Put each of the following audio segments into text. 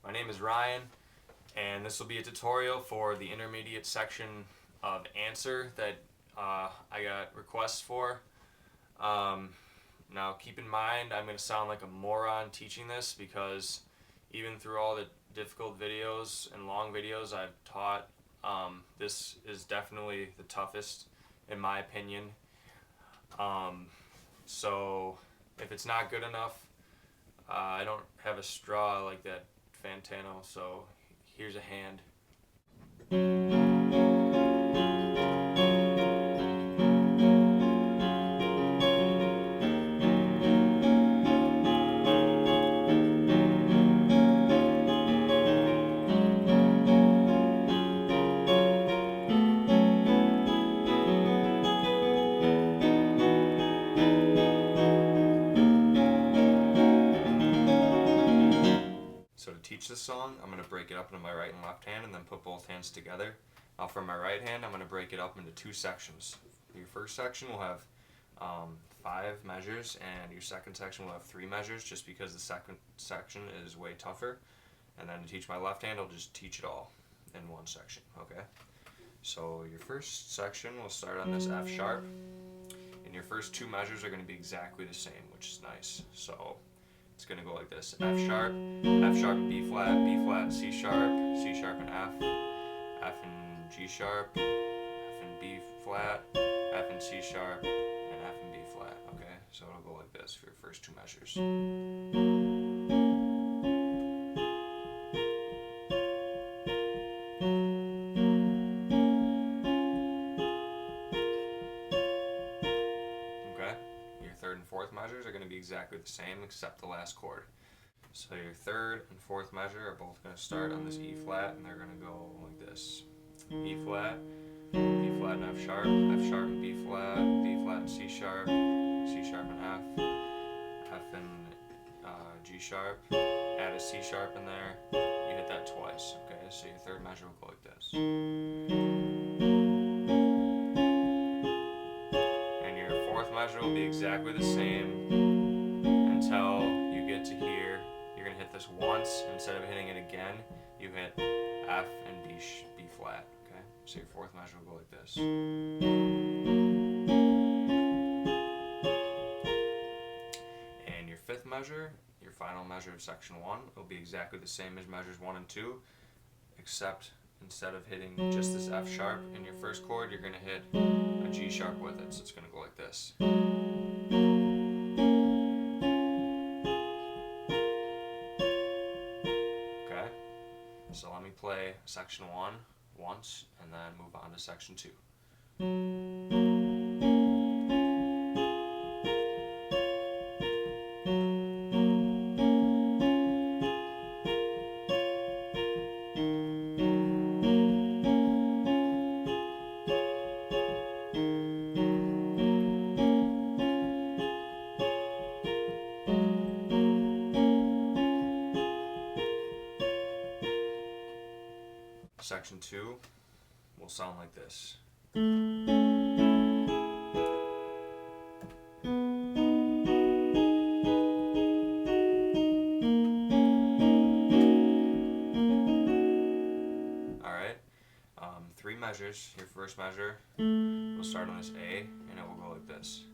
My name is Ryan, and this will be a tutorial for the intermediate section of answer that I got requests for. Now keep in mind, I'm going to sound like a moron teaching this because even through all the difficult videos and long videos I've taught, this is definitely the toughest in my opinion. So if it's not good enough, I don't have a straw like that Fantano, so here's a hand. So to teach this song, I'm going to break it up into my right and left hand and then put both hands together. Now for my right hand, I'm going to break it up into two sections. Your first section will have 5 measures, and your second section will have 3 measures, just because the second section is way tougher. And then to teach my left hand, I'll just teach it all in one section, okay? So your first section will start on this F sharp, and your first 2 measures are going to be exactly the same, which is nice. So it's going to go like this: F sharp and B flat and C sharp and F and G sharp, F and B flat, F and C sharp, and F and B flat, okay? So it'll go like this for your first 2 measures. Okay? Your third and fourth measures are going to be exactly the same except the last chord. So your third and fourth measure are both going to start on this E flat, and they're going to go like this: E flat and F sharp and B flat and C sharp and F and G sharp, add a C sharp in there, you hit that twice, okay? So your third measure will go like this. And your fourth measure will be exactly the same until you get to here. You're going to hit this once, instead of hitting it again, you hit F and B flat, okay? So your fourth measure will go like this. And your fifth measure, your final measure of section 1, will be exactly the same as measures 1 and 2, except instead of hitting just this F sharp in your first chord, you're going to hit a G sharp with it, so it's going to go like this. Okay? So let me play section 1 once, and then move on to section 2. Section 2 will sound like this. Alright, 3 measures. Your first measure will start on this A, and it will go like this.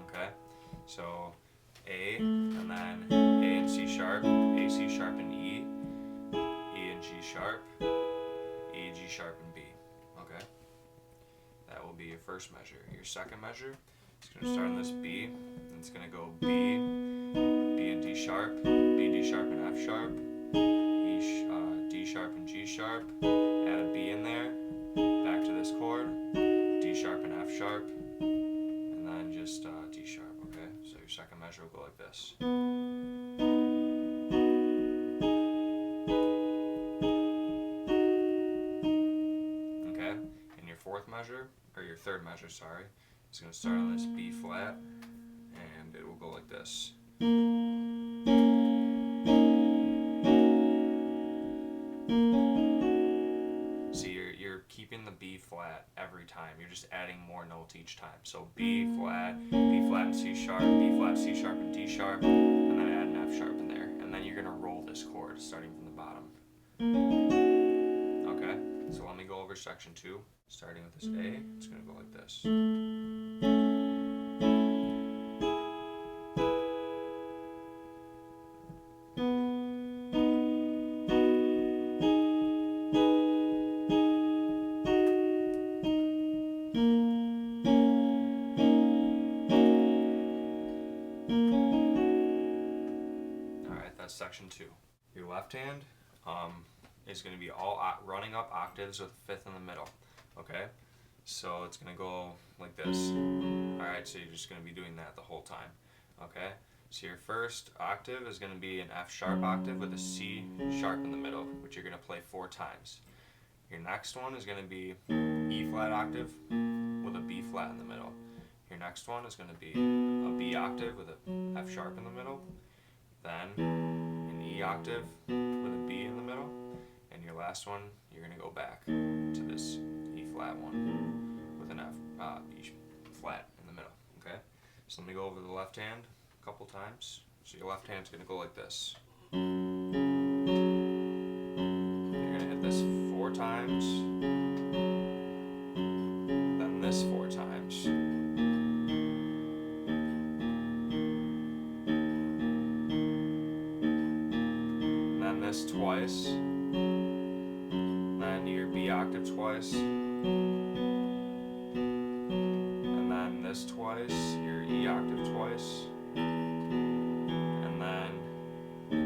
Okay, so A, and then A and C sharp, A, C sharp and E, E and G sharp, E, G sharp and B, okay? That will be your first measure. Your second measure is going to start on this B, and it's going to go B and D sharp, B, D sharp and F sharp, D sharp and G sharp, add a B in there, back to this chord, D sharp and F sharp, and then just D sharp, okay? So your second measure will go like this. Okay? And your fourth measure, or your third measure, sorry, is going to start on this B flat, and it will go like this. See, you're keeping keeping the B flat every time. You're just adding more notes each time. So B flat and C sharp, B flat, C sharp, and D sharp, and then add an F sharp in there. And then you're going to roll this chord starting from the bottom. Okay, so let me go over section 2. Starting with this A, it's going to go like this. Section 2. Your left hand is going to be all running up octaves with a fifth in the middle. Okay, so it's going to go like this. Alright, so you're just going to be doing that the whole time. Okay, so your first octave is going to be an F sharp octave with a C sharp in the middle, which you're going to play 4 times. Your next one is going to be E flat octave with a B flat in the middle. Your next one is going to be a B octave with a F sharp in the middle. Then an E octave with a B in the middle, and your last one, you're going to go back to this E flat one with an B flat in the middle. Okay, so let me go over the left hand a couple times. So your left hand's going to go like this. You're going to hit this 4 times, then this 4 times. This twice, then your B octave twice, and then this twice, your E octave twice, and then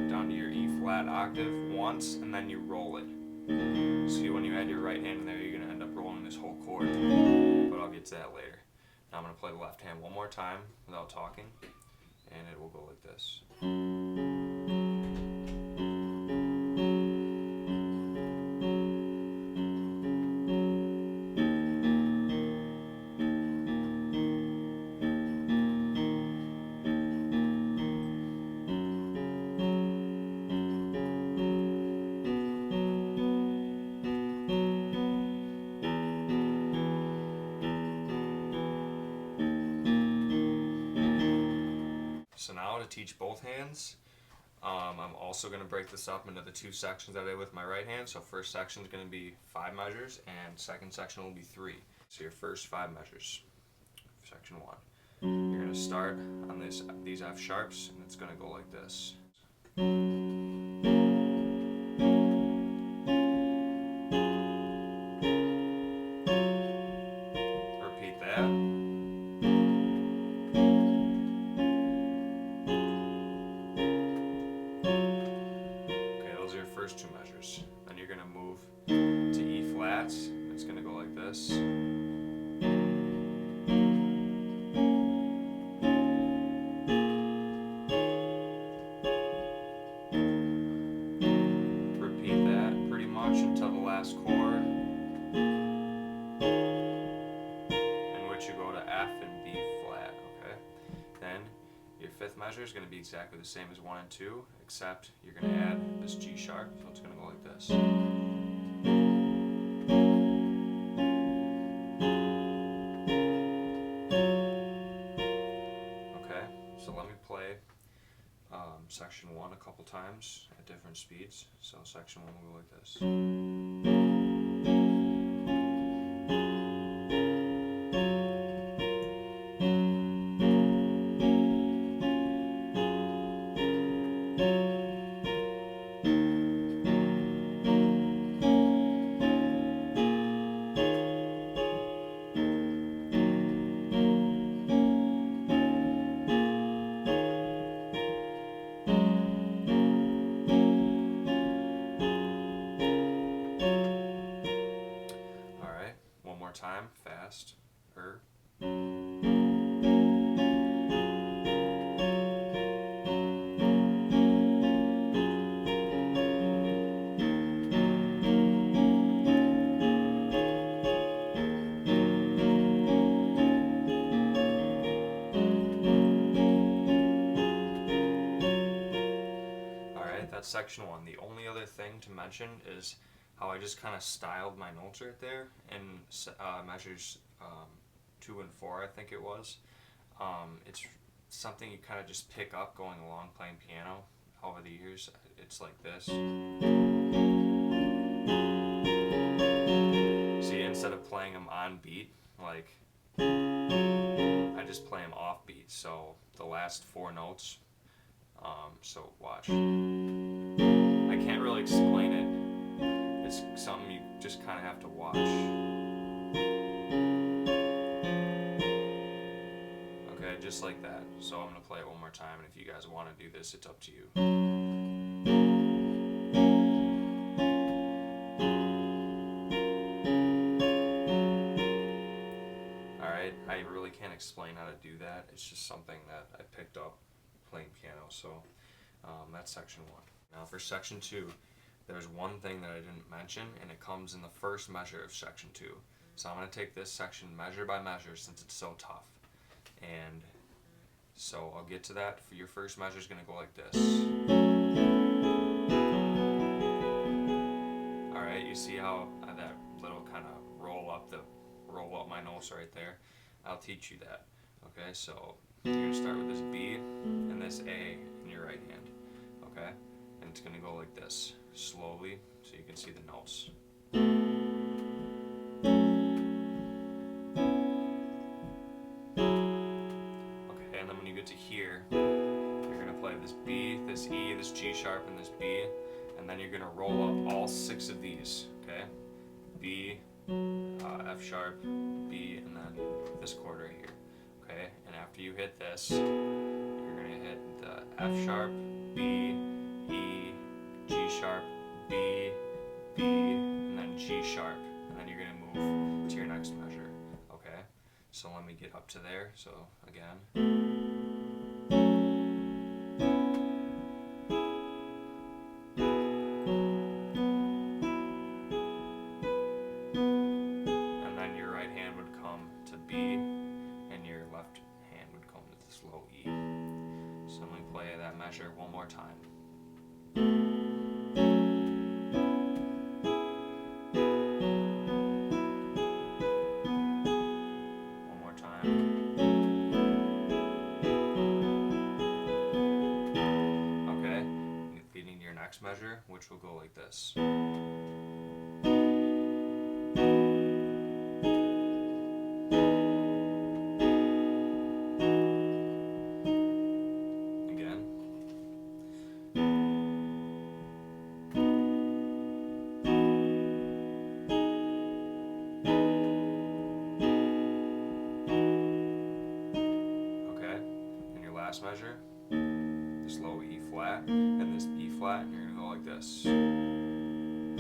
down to your E flat octave once, and then you roll it. So when you add your right hand in there, you're going to end up rolling this whole chord, but I'll get to that later. Now I'm going to play the left hand one more time without talking, and it will go like this. So now to teach both hands, I'm also going to break this up into the 2 sections that I did with my right hand. So first section is going to be 5 measures, and second section will be 3. So your first 5 measures, section 1. You're going to start on these F sharps, and it's going to go like this. Repeat that. First 2 measures. Then you're going to move to E flats. It's going to go like this. Repeat that pretty much until the last chord, in which you go to F and B flat. Okay. Then your 5th measure is going to be exactly the same as 1 and 2, except you're going to add this G sharp, so it's going to go like this. Okay, so let me play section 1 a couple times at different speeds. So section 1 will go like this. Time, fast, Alright, that's section 1. The only other thing to mention is how I just kind of styled my notes right there in measures 2 and 4, I think it was. It's something you kind of just pick up going along playing piano over the years. It's like this. See, instead of playing them on beat, like, I just play them off beat. So the last 4 notes. So watch. I can't really explain it. It's something you just kind of have to watch. Okay, just like that. So I'm going to play it one more time, and if you guys want to do this, it's up to you. Alright, I really can't explain how to do that. It's just something that I picked up playing piano. So that's section 1. Now for section 2, there's one thing that I didn't mention, and it comes in the first measure of section 2. So I'm going to take this section measure by measure since it's so tough. And so I'll get to that. For your first measure is going to go like this. Alright, you see how that little kind of roll up my notes right there? I'll teach you that. Okay, so you're going to start with this B and this A in your right hand. Okay? And it's going to go like this, slowly, so you can see the notes. Okay, and then when you get to here, you're going to play this B, this E, this G sharp, and this B, and then you're going to roll up all 6 of these, okay? B, F sharp, B, and then this chord right here, okay? And after you hit this, you're going to hit the F sharp, B, E, G sharp, B, B, and then G sharp, and then you're going to move to your next measure, okay? So let me get up to there, so again. Measure one more time. One more time. Okay, leading to your next measure, which will go like this. Measure, this low E flat, and this B flat, and you're going to go like this. And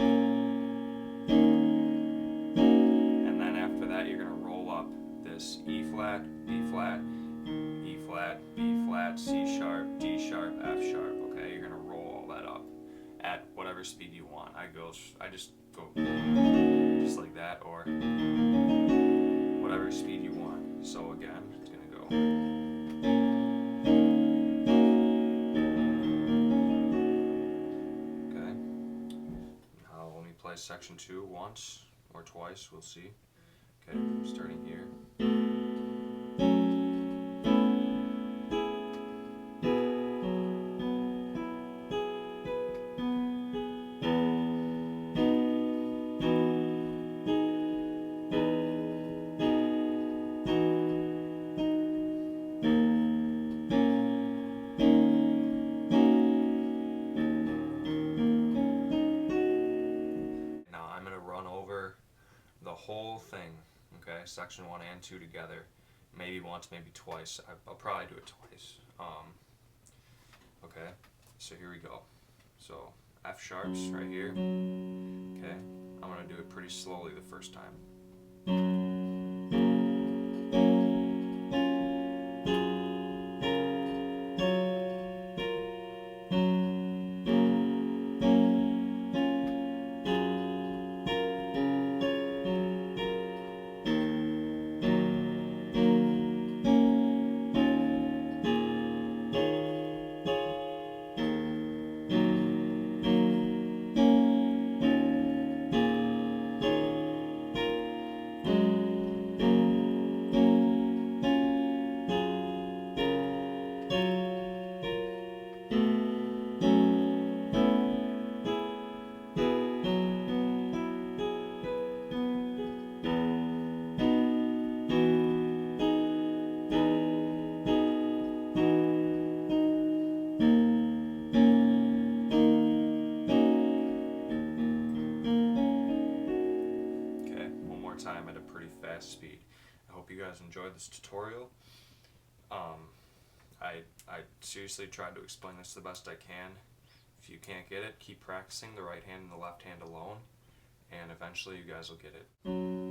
then after that, you're going to roll up this E flat, B flat, E flat, B flat, C sharp, D sharp, F sharp, okay? You're going to roll all that up at whatever speed you want. I just go just like that, or whatever speed you want. So again, it's going to go. Play section 2 once or twice, we'll see. Okay, starting here. Whole thing, okay, section 1 and 2 together, maybe once, maybe twice. I'll probably do it twice. Okay, so here we go. So F sharps right here. Okay, I'm gonna do it pretty slowly the first time. guys enjoyed this tutorial. I seriously tried to explain this the best I can. If you can't get it, keep practicing the right hand and the left hand alone, and eventually you guys will get it.